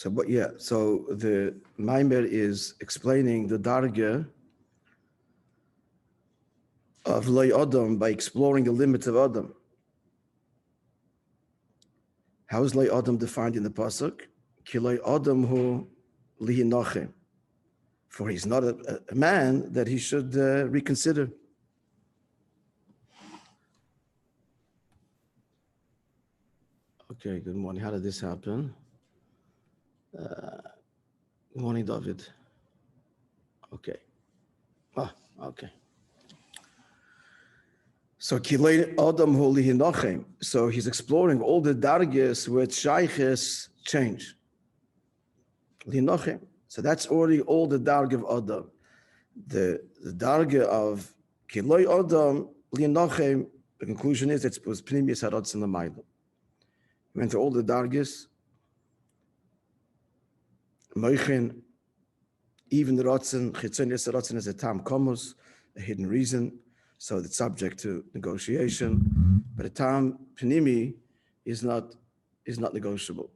So the Maimer is explaining the darga of Loi Adam by exploring the limits of Adam. How is Loi Adam defined in the pasuk? Ki Loi Adam hu lihi nochem. For he's not a man that he should reconsider. Okay, good morning. How did this happen? Good morning, David. Okay. Okay. So Kilei Adam Holi Hinochem. So he's exploring all the dargis where shayches change. Hinochem. So that's already all the darga of Adam. The darga of Kilei Adam Hinochem. The conclusion is it was Pnimius Haratz in the Maila. Went to all the dargis. Moichin, even the Ratzin, Chitzonius Ratzin is a tam komos, a hidden reason, so it's subject to negotiation. But a tam pnimi is not negotiable.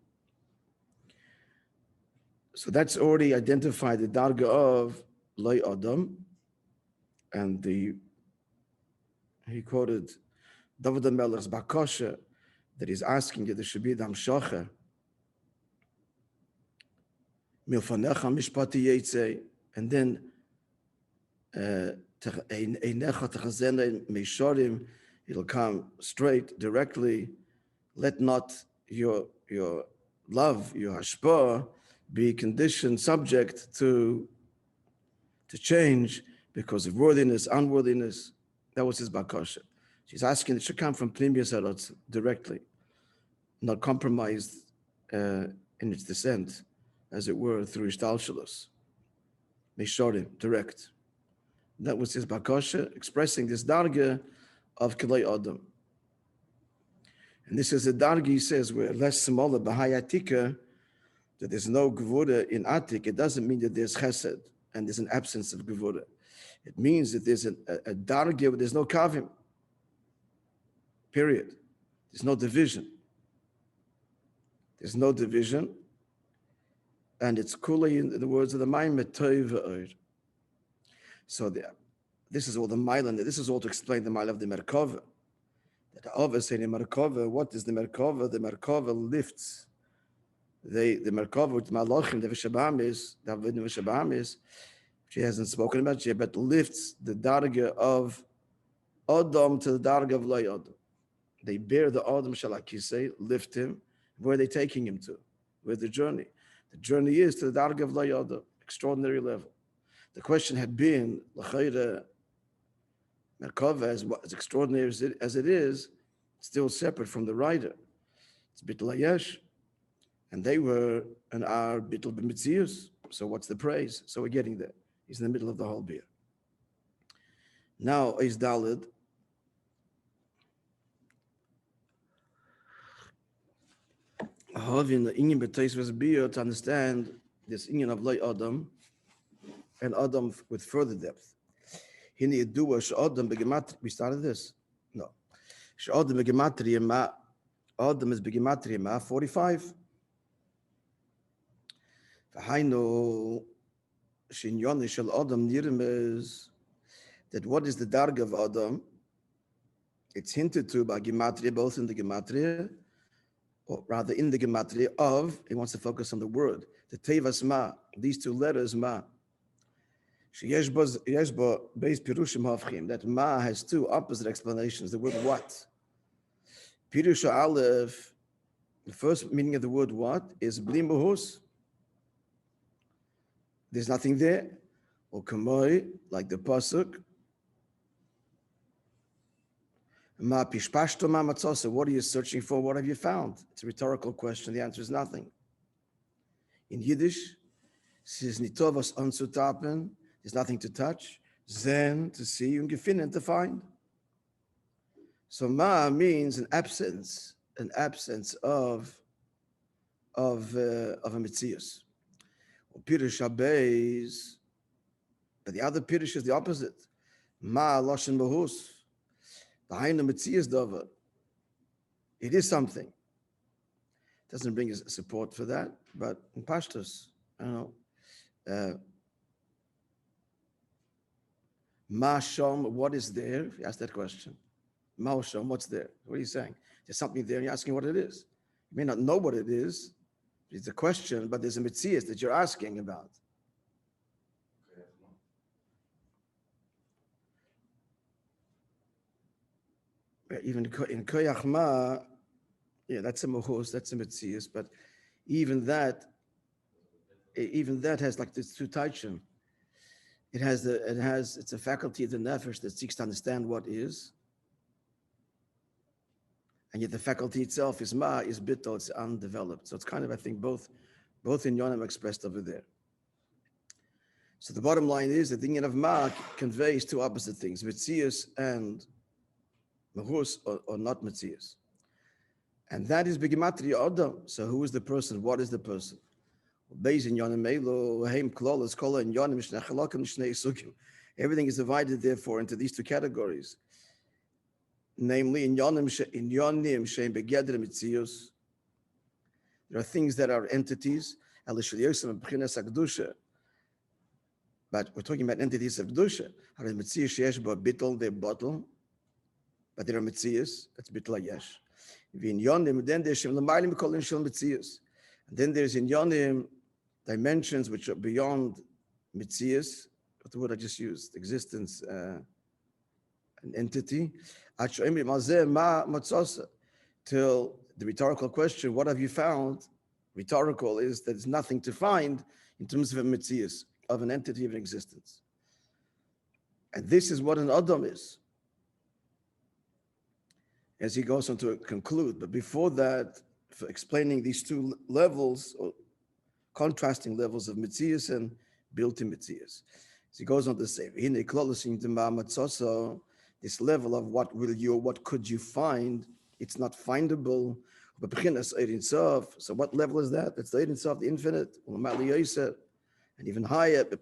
So that's already identified the darga of Loi Adam, and he quoted David HaMelech's bakosha that he's asking that there should be the hamshacha. Milfanecha mishpati yetze, and then einecha techazene meishorim, it'll come straight, directly. Let not your love, your hashpah, be conditioned, subject to change because of worthiness, unworthiness. That was his bakasha. She's asking it should come from Pnimius Haratz directly, not compromised in its descent, as it were, through Ishtalshalos. Meishorim, direct. That was his bakasha, expressing this darga of Kilei Adam. And this is a darga, he says, where less smaller, Bahai Atika, that there's no gevura in Atik. It doesn't mean that there's chesed and there's an absence of gevura. It means that there's a darga where there's no kavim. Period. There's no division. There's no division. And it's kuli in the words of the Maimon, Tov v'Or. So this is all the Mailan. This is all to explain the Mail of the Merkava. That obviously in the Merkava, what is the Merkava? The Merkava lifts. The Merkava with Malachim, the Vishabamis, David Vishabamis, she hasn't spoken about yet, but lifts the darga of Adam to the darga of Loi Adam. They bear the Adam Shalakisei, lift him. Where are they taking him to? Where's the journey? The journey is to the darga of Loi Adam, extraordinary level. The question had been, L'chayra, Merkava, as extraordinary as it is, still separate from the writer. It's Bittul Hayesh. And they were an ar Bittul B'mitzius. So what's the praise? So we're getting there. He's in the middle of the whole beer. Now, Eis Daled. Having the Inyan B'teis was beer to understand this Inyan of Loi Adam and Adam with further depth. Hini Yedua Sh'Adam B'gematria. We started this? No. Sh'Adam B'gematria Ma. Adam is B'gematria Ma 45. V'hainu Shinyoni Shel Adam Nirmez. That what is the darga of Adam? It's hinted to by Gematria, both in the Gematria, or rather in the Gematria of, he wants to focus on the word, the Tevas Ma, these two letters Ma. That Ma has two opposite explanations. The word what? Pirusha Aleph, the first meaning of the word what is Bli Muhus. There's nothing there. Or Kamoi, like the Pasuk. Ma pishpashto ma matzosa. What are you searching for? What have you found? It's a rhetorical question. The answer is nothing. In Yiddish, says nitovos anzutapen. There's nothing to touch. Zen to see, and gefinnen to find. So ma means an absence of a mitzias. Pirush habeis, but the other pirush is the opposite. Ma loshen bahus. Behind the mitzias davar, it is something. Doesn't bring us support for that, but in Pashtus, Ma Shom, what is there? You ask that question. Ma Shom, what's there? What are you saying? There's something there, and you're asking what it is. You may not know what it is. It's a question, but there's a mitzias that you're asking about. Even in Koyach Ma, yeah, that's a mohos, that's a mitzias, but even that has like this two taichin. It's a faculty of the nefesh that seeks to understand what is, and yet the faculty itself is bittul, it's undeveloped. So it's kind of, I think, both in Yonim expressed over there. So the bottom line is that the union of ma conveys two opposite things: mitzias and mahus, or not mitzias, and that is begimatria adam. So who is the person? What is the person? Everything is divided, therefore, into these two categories. Namely, in yonim shein begeder mitzius, there are things that are entities, but we're talking about entities of kedusha. But there are mitzius, that's bittul hayesh. And then there's in yonim dimensions which are beyond mitzius. What the word I just used? Existence, an entity. Till the rhetorical question, what have you found? Rhetorical is that there's nothing to find in terms of a mitzius, of an entity of an existence. And this is what an Adam is, as he goes on to conclude. But before that, for explaining these two levels, or contrasting levels of mitzius and built-in mitzius, as he goes on to say, this level of what could you find? It's not findable. So what level is that? It's the Ein Sof, the infinite, and even higher, the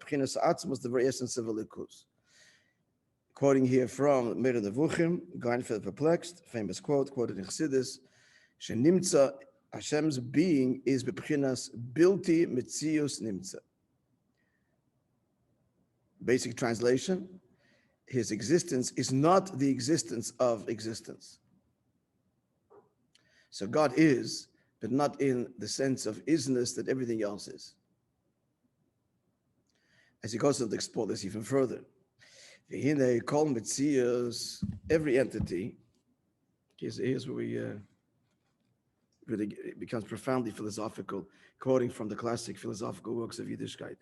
very essence of Elikus. Quoting here from Meir Nevuchim, Gain for the Perplexed, famous quote, quoted in Chassidus, Shenimtza, Hashem's being is b'pchinas bilti mitzius nimtza. Basic translation, his existence is not the existence of existence. So God is, but not in the sense of isness that everything else is. As he goes on to explore this even further, kol mitzius, every entity, here's where we really it becomes profoundly philosophical, quoting from the classic philosophical works of Yiddishkeit.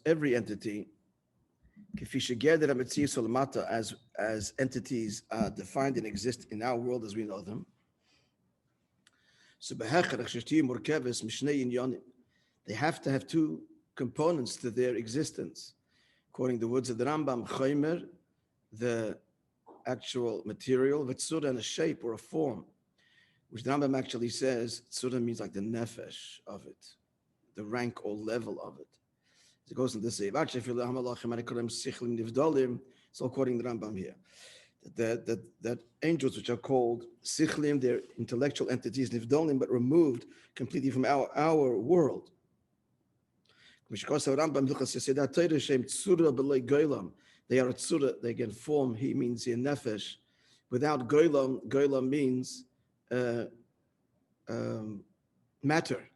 Every entity, as entities are defined and exist in our world as we know them. They have to have two components to their existence. According to the words of the Rambam, Chaymer, the actual material, V'tzura, and a shape or a form, which the Rambam actually says, Tzura means like the nefesh of it, the rank or level of it. It goes into this, it's all quoting the Rambam here, that angels which are called sichlim, they're intellectual entities, nivdolim, but removed completely from our world. They are a tzura, they can form, he means here nefesh. Without goylam means matter.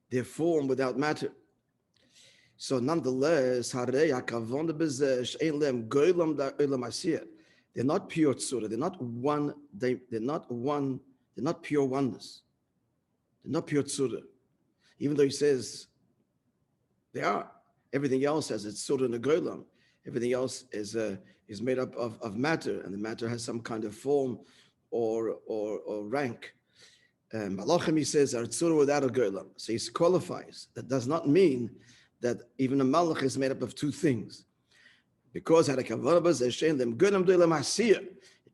They're form without matter. So nonetheless, they're not pure tzura, they're not one, they're not pure oneness. They're not pure tzura. Even though he says they are. Everything else has its tzura and a goylam. Everything else is made up of matter, and the matter has some kind of form or rank. Malachim, he says, are tzura without a goylam. So he qualifies. That does not mean that even a malach is made up of two things. Because it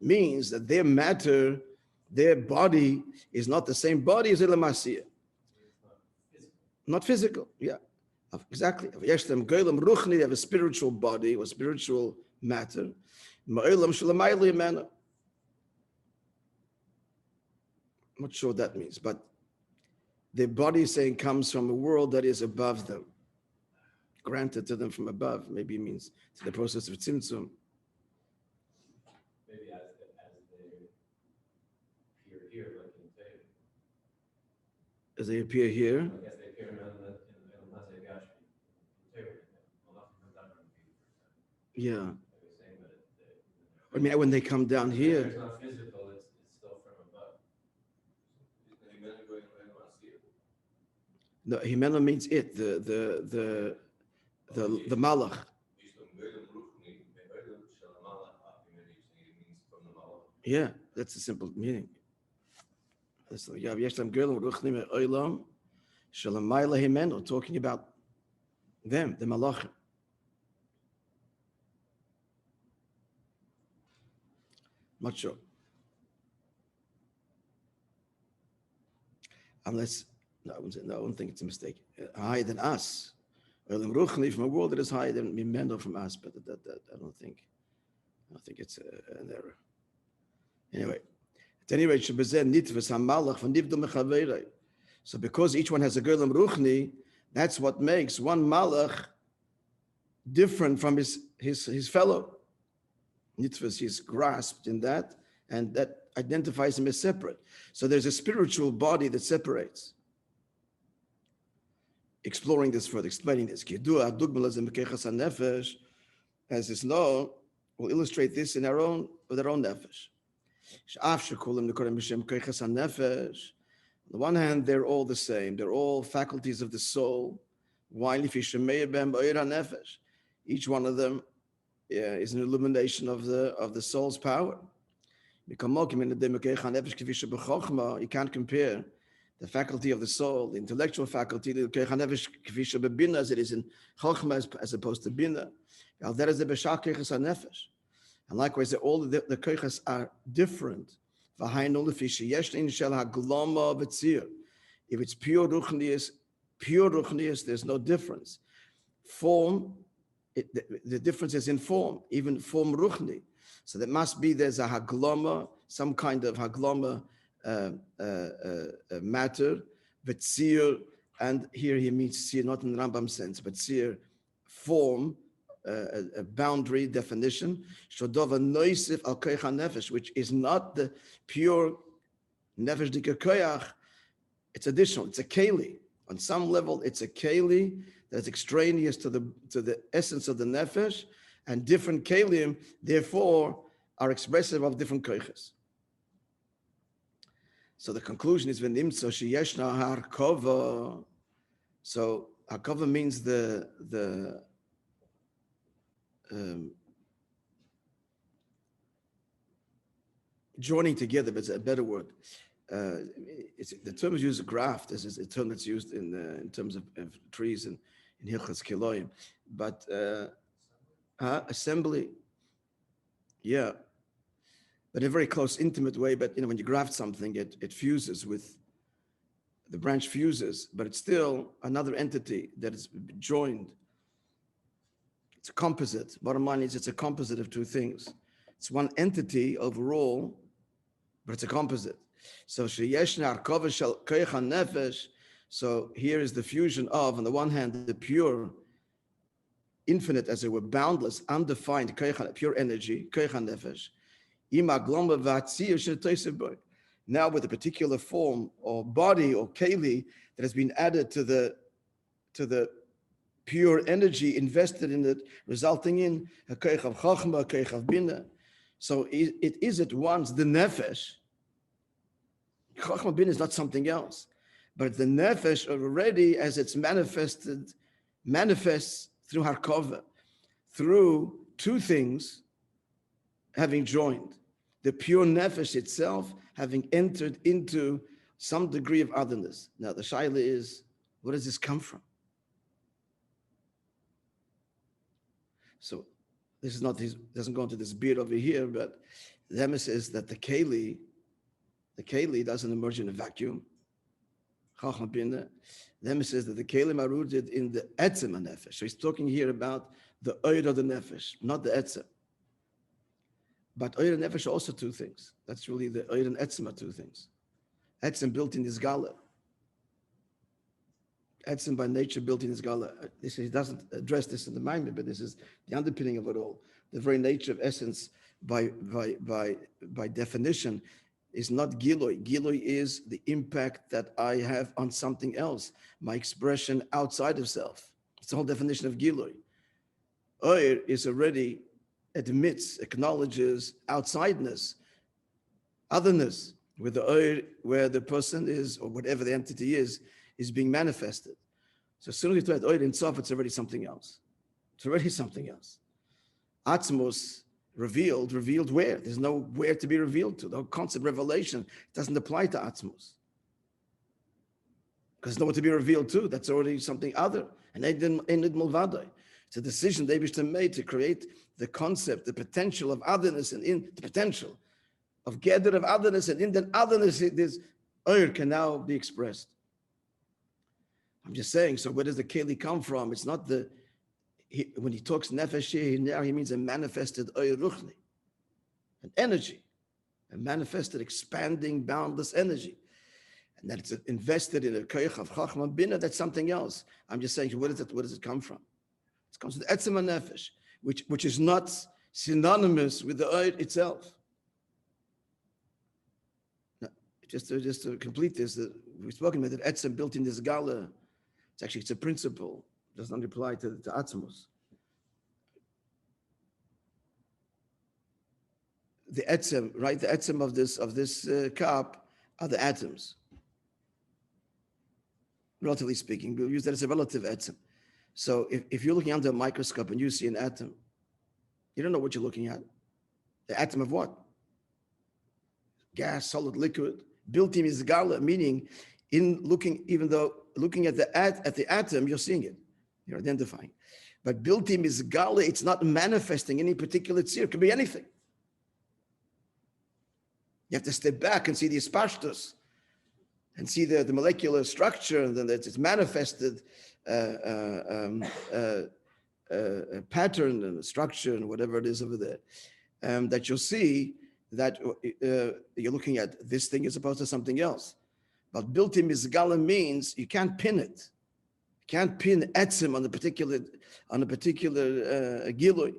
means that their matter, their body is not the same body as Elam Asiyah. Not physical, yeah. Exactly. Yesh them goyim ruchni, they have a spiritual body or spiritual matter. Ma'olam shelamayli mimenu. I'm not sure what that means, but their body saying comes from a world that is above them, granted to them from above. Maybe it means it's the process of tzimtzum. Maybe as they appear here, like in Torah. As they appear here. I guess they appear in Mazagash. Yeah. I mean, when they come down here. It's not physical, it's still from above. No, Himeno means it, the malach. Yeah, that's a simple meaning. Talking about them, the malachim. Not sure. Unless, no, I don't think it's a mistake. Higher than us. From a world that is higher than Mimeno from us, but that I don't think it's an error. Anyway, at any rate, so because each one has a Golem Ruchni, that's what makes one Malach different from his fellow. Nitvas, he's grasped in that, and that identifies him as separate. So there's a spiritual body that separates. Exploring this further, explaining this. As is known, we'll illustrate this with our own nefesh. On the one hand, they're all the same. They're all faculties of the soul. Each one of them is an illumination of the soul's power. You can't compare the faculty of the soul, the intellectual faculty, as it is in Chochma as opposed to Bina. And likewise, all the koichas are different. If it's pure ruchnius, there's no difference. Form, the difference is in form, even form ruchni. So there must be, there's a hagloma, some kind of hagloma matter, v'tzir, and here he means tzir, not in the Rambam sense, but tzir, form, a boundary definition, shodova noisif al koyach nefesh, which is not the pure nefesh dika koyach, it's additional, it's a keli. On some level, it's a keli that's extraneous to the essence of the nefesh, and different kelim, therefore, are expressive of different koiches. So the conclusion is v'nimtza sheyeshna harkova. So harkova means the joining together, but it's a better word. The term is used graft. This is a term that's used in terms of trees and in Hilchas Kiloyim. But assembly, yeah, but in a very close, intimate way. But when you graft something, it fuses with the branch fuses, but it's still another entity that is joined. It's a composite. Bottom line is, it's a composite of two things. It's one entity overall, but it's a composite. So sheyeshna arkova shel koyach nefesh. So here is the fusion of, on the one hand, the pure, infinite, as it were, boundless, undefined, pure energy, koyach nefesh. Now with a particular form or body or keli that has been added to the pure energy invested in it, resulting in a koyach of chochma, a koyach of bina. So it is at once the nefesh. Chochma bina is not something else, but the nefesh already, as it's manifests through harkova, through two things having joined. The pure nefesh itself having entered into some degree of otherness. Now the shaila is, where does this come from? So this is not, doesn't go into this beard over here, but the emes is that the keli doesn't emerge in a vacuum. Chachma Bina. Then he says that the kelim are rooted in the etzem nefesh. So he's talking here about the oir of the nefesh, not the etzem. But oir and nefesh are also two things. That's really the oir and etzem are two things. Etzem built in his gala. Etzem by nature built in his gala. He doesn't address this in the Maimon, but this is the underpinning of it all. The very nature of essence by definition is not Giloi. Giloi is the impact that I have on something else, my expression outside of self. It's the whole definition of Giloi. Oir is already admits, acknowledges outsideness, otherness, where the Oir, where the person is, or whatever the entity is being manifested. So as soon as you talk about Oir in Sof, it's already something else. It's already something else. Atzmos, revealed where? There's no where to be revealed to. The whole concept of revelation doesn't apply to Atzmos. Because there's nowhere to be revealed to. That's already something other. And it's a decision the Eibishter made to create the concept, the potential of otherness, and in the potential of gather of otherness, and in that otherness, this Oir can now be expressed. I'm just saying, so where does the Keli come from? It's not when he talks nefesh here, now he means a manifested oir ruchni, an energy, a manifested, expanding, boundless energy. And that it's invested in a koyach of chachma bina, that's something else. I'm just saying, where does it come from? It comes from the etzem nefesh, which is not synonymous with the oir itself. Now, just to complete this, we've spoken about that etzem built in this gala. It's a principle. Does not apply to Atzmos. The etzem, right? The etzem of this cup are the atoms. Relatively speaking, we'll use that as a relative etzem. So if you're looking under a microscope and you see an atom, you don't know what you're looking at. The atom of what? Gas, solid, liquid. Built in is gala, meaning in looking, even though looking at the atom, you're seeing it. You're identifying. But built-in is gala, it's not manifesting any particular tzir. It could be anything. You have to step back and see the ispashtus and see the molecular structure, and then it's manifested pattern and structure and whatever it is over there. That you'll see that you're looking at this thing as opposed to something else. But built-in is gala means you can't pin it. Can't pin etzem on a particular gilui.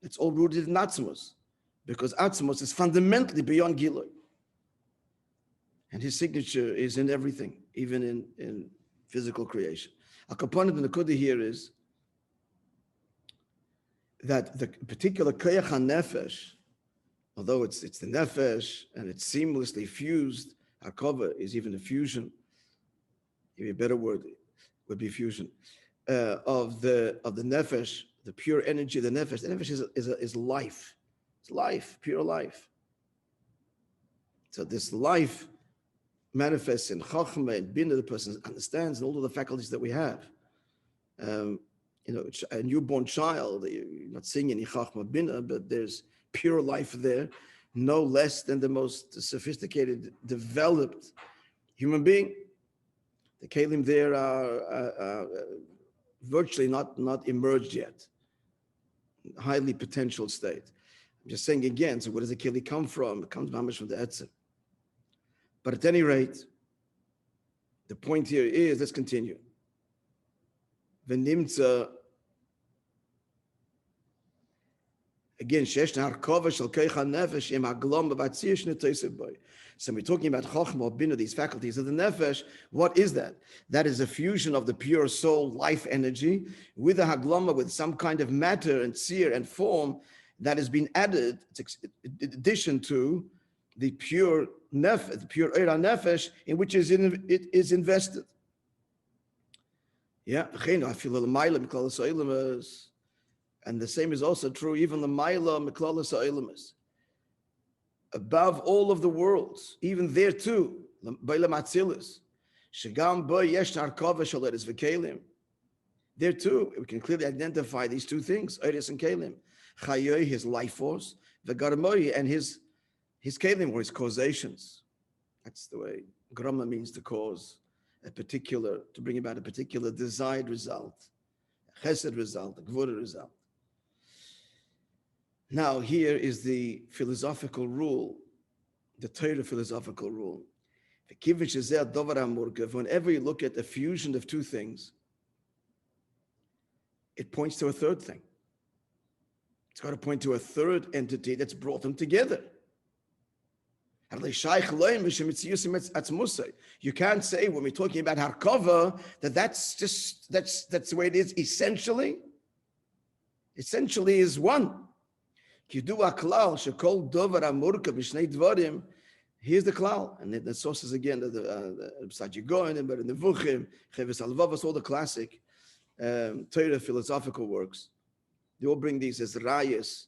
It's all rooted in atzmos, because atzmos is fundamentally beyond gilui, and his signature is in everything, even in physical creation. A component in the Kudah here is that the particular koyach nefesh, although it's the nefesh and it's seamlessly fused, hakova is even a fusion. Maybe a better word would be fusion of the nefesh, the pure energy of the nefesh. The nefesh is life. It's life, pure life. So this life manifests in chachma and bina. The person understands, and all of the faculties that we have. A newborn child, you're not seeing any chachma bina, but there's pure life there, no less than the most sophisticated, developed human being. The kelim there are virtually not emerged yet, highly potential state. I'm just saying again, so where does the keli come from? It comes mamish from the etzem. But at any rate, the point here is, let's continue. V'nimtza, again, sheshna harkova shel keicha nefesh im haglom b'vatzir shnetoseh boy. So we're talking about chokhmah, bina, these faculties of the nefesh. What is that? That is a fusion of the pure soul life energy with a haglama, with some kind of matter and tzir and form that has been added in addition to the pure nefesh, the pure eira nefesh, in which it is invested. Yeah, and the same is also true even the Maila Miklalas Ha'olamas. Above all of the worlds, even there too, there too, we can clearly identify these two things, Eiris and Kalim. Chayoy, his life force, V'garmoy, and his Kalim, or his causations. That's the way Grama means to cause to bring about a particular desired result, a chesed result, a gvura result. Now, here is the philosophical rule, the Torah philosophical rule. Whenever you look at the fusion of two things, it points to a third thing. It's got to point to a third entity that's brought them together. You can't say when we're talking about harkava that's the way it is. Essentially is one. Here's the klal, and the sources again, the Sajigoin, but in the Vuchim, Cheves Alvavas, all the classic Torah philosophical works. They all bring these as rayas,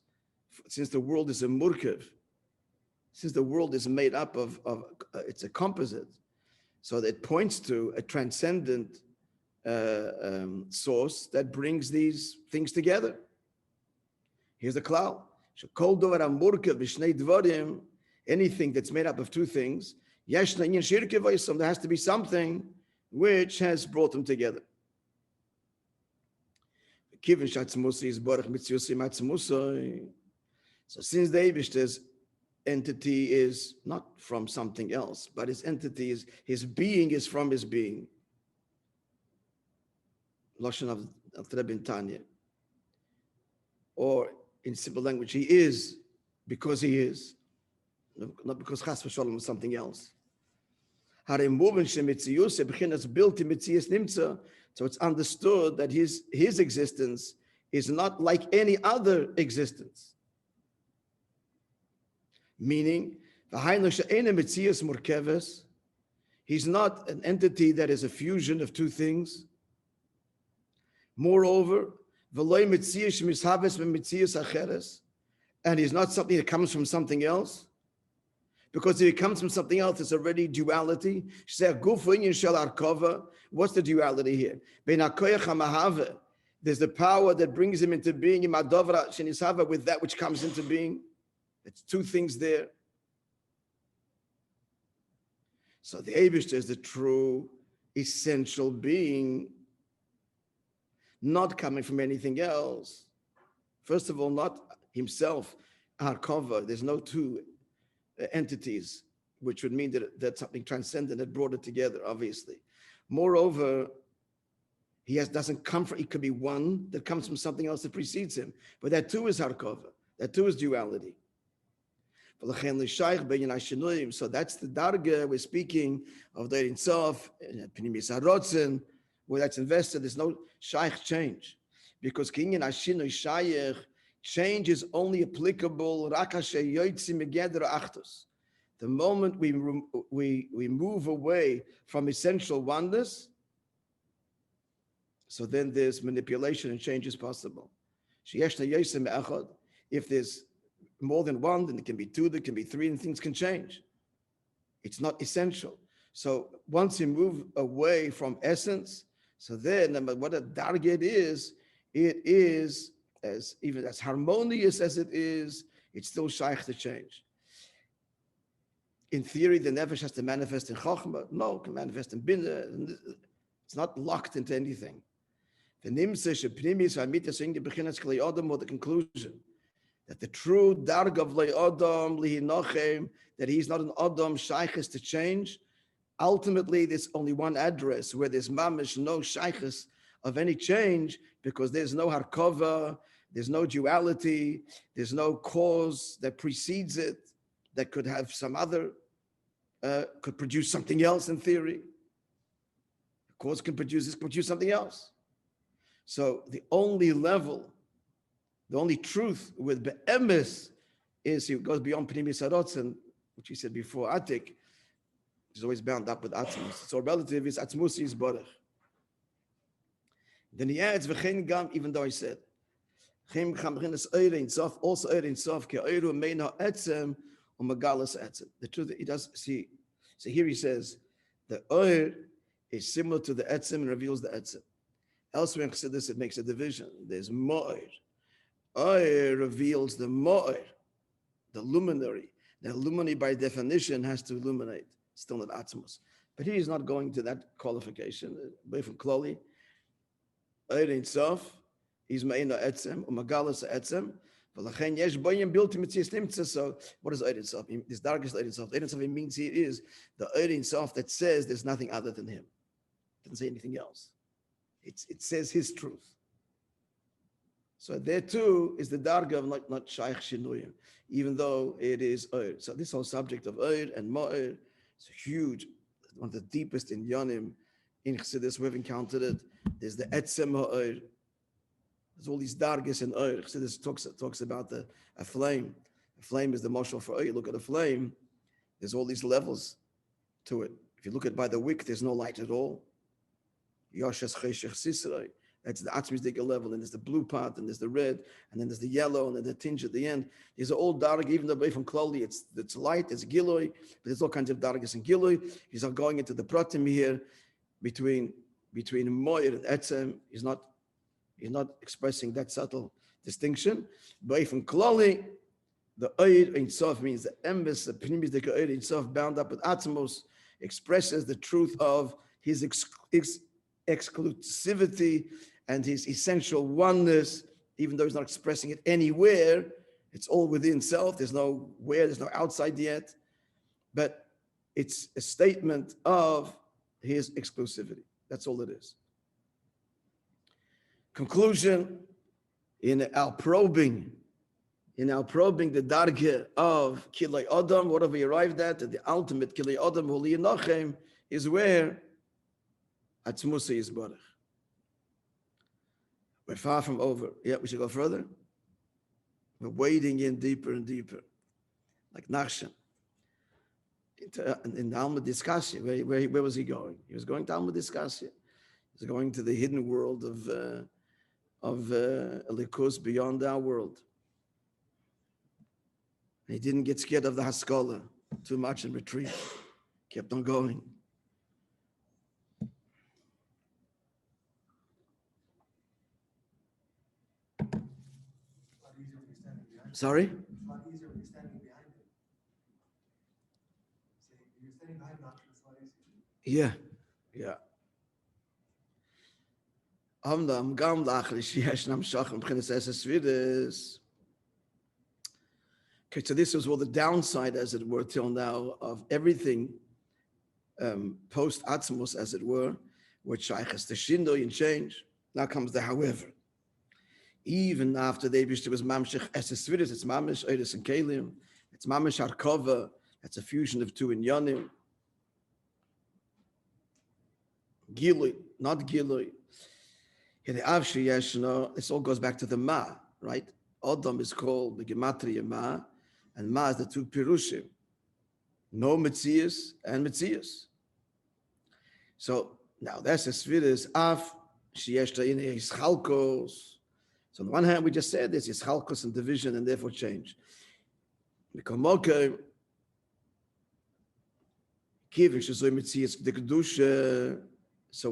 since the world is a murkev, since the world is made up of it's a composite, so that it points to a transcendent source that brings these things together. Here's the klal. Anything that's made up of two things, there has to be something which has brought them together. So since the Eibishter's entity is not from something else, but his entity is, his being is from his being. Lashon of Rabbi Tanya. Or in simple language, he is because he is, not because chas v'sholom is something else. So it's understood that his existence is not like any other existence. Meaning, he's not an entity that is a fusion of two things. Moreover, and he's not something that comes from something else. Because if it comes from something else, it's already duality. What's the duality here? There's the power that brings him into being with that which comes into being. It's two things there. So the Eibishter is the true essential being, not coming from anything else. First of all, not himself, Harkova. There's no two entities, which would mean that that's something transcendent that brought it together, obviously. Moreover, doesn't come from, it could be one that comes from something else that precedes him, but that too is Harkova, that too is duality. So that's the darga we're speaking of the Ein Sof, Pnimis HaRotzen, where that's invested. There's no shaykh change, because kinyan hashinui shaykh change is only applicable the moment we move away from essential oneness. So then there's manipulation and change is possible. If there's more than one, then it can be two, there can be three, and things can change. It's not essential. So once you move away from essence, so then no matter what a target is, it is even as harmonious as it is, it's still shaykh to change. In theory, the nefesh has to manifest in chokhmah. No, it can manifest in binah. It's not locked into anything. The conclusion that the true darg of le'odam lihinochem, that he's not an adam shaykhis to change. Ultimately, there's only one address where there's mamish no shaykhis of any change, because there's no harkova, there's no duality, there's no cause that precedes it that could have some other, could produce something else in theory. The cause can produce something else. So the only level, the only truth with be'emes is he goes beyond Pnimis HaRotzen, which he said before, Atik, which is always bound up with Atzmus. So relative is Atzmusi is Borech. Then he adds, V'chein gam, even though I said, also Ein Sof, Ke'oiru mein ha'etzem, u'magalas etzem. The truth that he does see, so here he says, the Oir is similar to the etzem and reveals the etzem. Elsewhere in Chassidus, it makes a division. There's Mo'ir. Oir reveals the Mo'ir, the luminary. The luminary by definition has to illuminate, still not Atzmus. But he is not going to that qualification. Away from Kloli, Eid Ein Sof, he's Me'ina Etzem, Umagalas Etzem, V'lachen Yesh Boyim Bilti Mitzias Nimtza. So what is Eid Ein Sof? This darkest Eid Ein Sof. Eid Ein Sof means he is the Eid Ein Sof that says there's nothing other than him. It doesn't say anything else. It says his truth. So there too is the darga of not shaykh shinuyim, even though it is Eid. So this whole subject of Eid and Ma'ir is huge, one of the deepest in Yonim, in Chassidus, we've encountered it. There's the Etzem Ha'Eid. There's all these dargas in Eid. Chassidus talks about a flame. A flame is the mashal for Eid. Look at a flame. There's all these levels to it. If you look at by the wick, there's no light at all. Yoshes Cheshech Sisrei. That's the Atzmizdika level, and there's the blue part, and there's the red, and then there's the yellow, and then the tinge at the end. These are all darg, even though from Kloli, it's light, it's giloi, but there's all kinds of dargas and giloi. He's not going into the pratim here between Moir and Etzem. He's not expressing that subtle distinction. But from Kloli, the Eid Ein Sof means the emes, the Pnimizdika Eid Ein Sof bound up with Atzmos, expresses the truth of his exclusivity and his essential oneness, even though he's not expressing it anywhere. It's all within self. There's no outside yet, but it's a statement of his exclusivity. That's all it is. Conclusion, in our probing the dargah of Kilei Adam, what have we arrived at? The ultimate Kilei Adam, Holi Nochem, is where Atzmusa is Barach. We're far from over. Yeah, we should go further. We're wading in deeper and deeper, like Nachshon. In the Alma Discussion, where was he going? He was going to Alma Discussion. He was going to the hidden world of Elikus beyond our world. And he didn't get scared of the Haskalah too much and retreat. Kept on going. Sorry? It's a lot easier when you're standing behind him. See, you're standing behind him, it's a lot easier. Yeah. Okay, so this was all the downside, as it were, till now, of everything post Atzmos, as it were, which shaykhs to shindo and change. Now comes the however. Even after the Eibishter was mamshech eses svidus, it's mamish eres and kelim, it's mamish arkova, that's a fusion of two inyanim. Gilui, not gilui. Here the avshi yeshno, this all goes back to the ma, right? Adam is called the gematria ma, and ma is the two pirushim. No metzias and metzias. So now that's a svidus af sheyeshta in his chalkos. So on the one hand, we just said this is chalkos and division and therefore change. So we're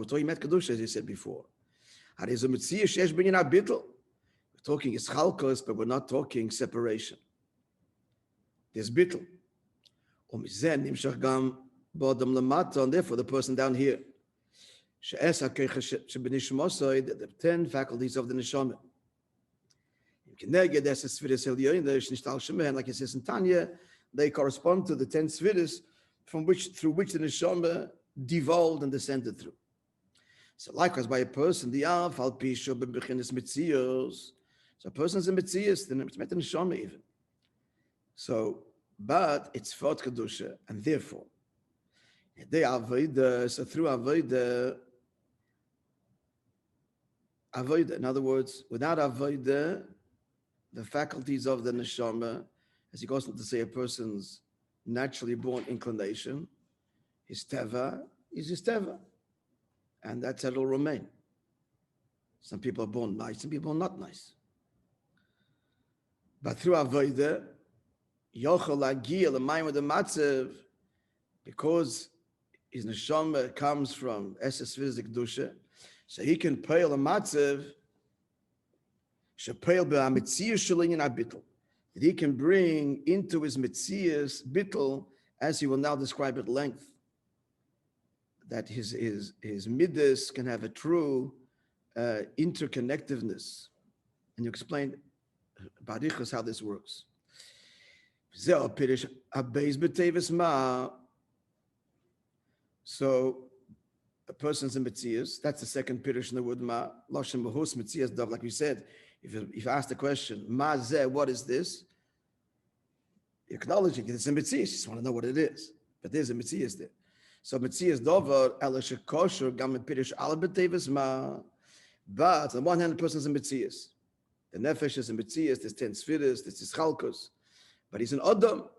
talking about kedusha, as you said before. We're talking is chalkos, but we're not talking separation. There's bittul. And therefore the person down here, the 10 faculties of the neshama. Like it says in Tanya, they correspond to the 10 svidus through which the neshama devolved and descended through. So likewise, by a person, the af al pisho bebechinis mitzios. So a person's in mitzios, then it's met the neshama even. So, but it's fort kedusha, and therefore, they avoid. So through avoid, in other words, without avoid, the faculties of the neshama, as he goes on to say, a person's naturally born inclination, his teva is his teva, and that's how it'll remain. Some people are born nice, some people are not nice. But through avodah, yochel lagil l'mayim with the matzev, because his neshama comes from eses fizik dusha, so he can peil a matzev. That he can bring into his mitzias bittul, as he will now describe at length. that his midas can have a true interconnectiveness. And you explained barichas how this works. So a person's in Metzias, that's the second pirush in the word ma, Loshem Bahus Metzias Dov. Like we said, if you ask the question, ma zeh, what is this? You're acknowledging it's a Metzias, you just want to know what it is. But there's a Metzias there. So Metzias Dover, Ela Shekosher, Gam Pirush Ala B'Tevis Ma. But on one hand, the person's in Metzias. The Nefesh is in Metzias, there's 10 Sfiras, there's Chalkos. But he's an Adam.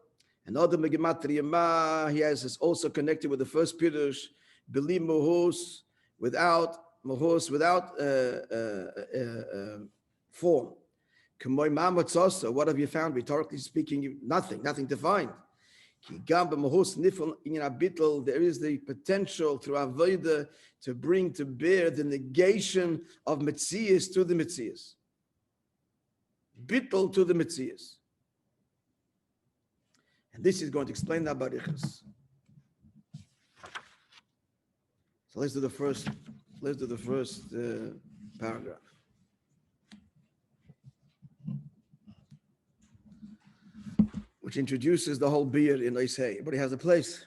And Adam Megimatria Ma, he is also connected with the first Pirush, Beli Mohos, without form. What have you found? Rhetorically speaking, nothing to find. There is the potential through Avodah to bring to bear the negation of Metzias to the Metzias. Bittul to the Metzias. And this is going to explain the Barichas. So let's do the first paragraph. Which introduces the whole beer in Oisei. Everybody has a place.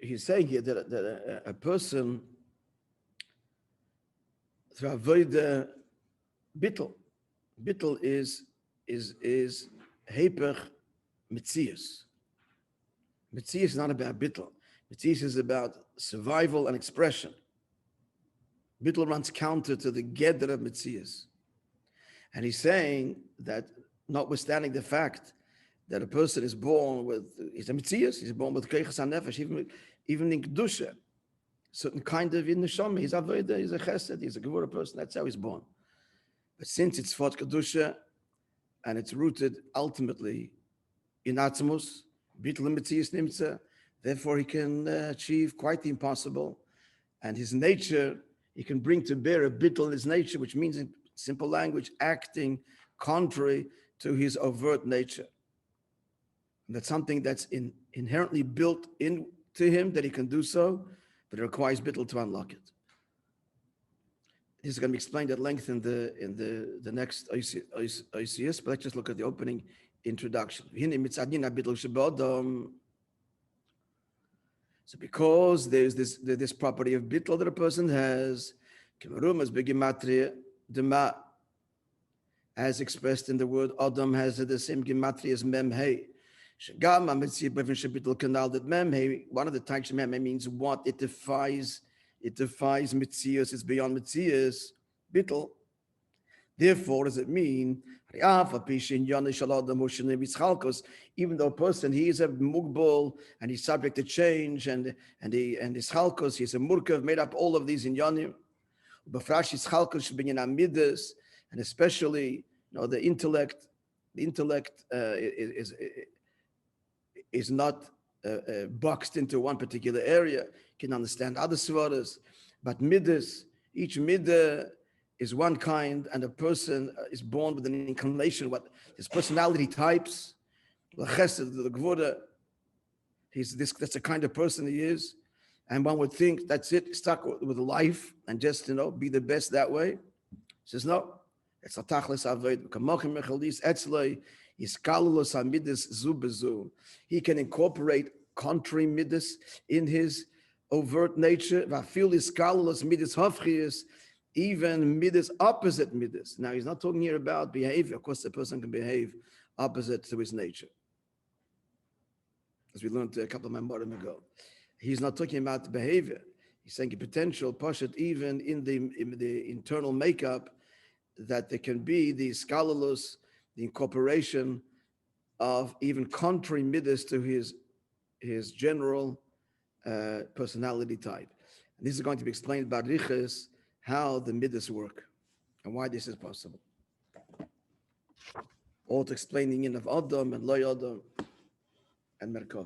He's saying here that a person through avodah bittul is heper metzias. Metzias is not about bittul. Metzias is about survival and expression. Bittul runs counter to the gedder of metzias, and he's saying that notwithstanding the fact that a person is born with, he's a Metzias, he's born with Keiches HaNefesh, even in Kedusha, certain kind of in Neshama, he's Avodah, he's a Chesed, he's a Gevurah person, that's how he's born. But since it's Fot Kedusha, and it's rooted ultimately in Atzmus, Bittul Metzias Nimtza, therefore he can achieve quite the impossible, and his nature, he can bring to bear a Bittul in his nature, which means in simple language, acting contrary to his overt nature. That's something that's inherently built into him that he can do so, but it requires bittul to unlock it. This is going to be explained at length in the next Oisius, but let's just look at the opening introduction. So because there's this property of bittul that a person has, as expressed in the word Adam, has the same gematria as mem hey. One of the types of mem means what? It defies mitzias, it's beyond mitzias, bittul. Therefore, does it mean even though a person, he is a mugbal and he's subject to change and his chalkos, he's a murkav, made up all of these in yanim. And especially, the intellect is not boxed into one particular area, can understand other svaras, but midas, each midah is one kind, and a person is born with an inclination, what his personality types, the chesed, the gvura, that's the kind of person he is, and one would think that's it, stuck with life, and just, be the best that way. He says, no, it's a tachlis avoid, he can incorporate contrary midas in his overt nature. Even midas opposite midas. Now he's not talking here about behavior. Of course, the person can behave opposite to his nature, as we learned a couple of Mamorim ago. He's not talking about behavior. He's saying a potential pashat even in the internal makeup, that there can be the scholarless, the incorporation of even contrary midas to his general personality type. And this is going to be explained by Riches, how the midas work and why this is possible. All to explain the yin of Adam and Loy Adam and Merkava.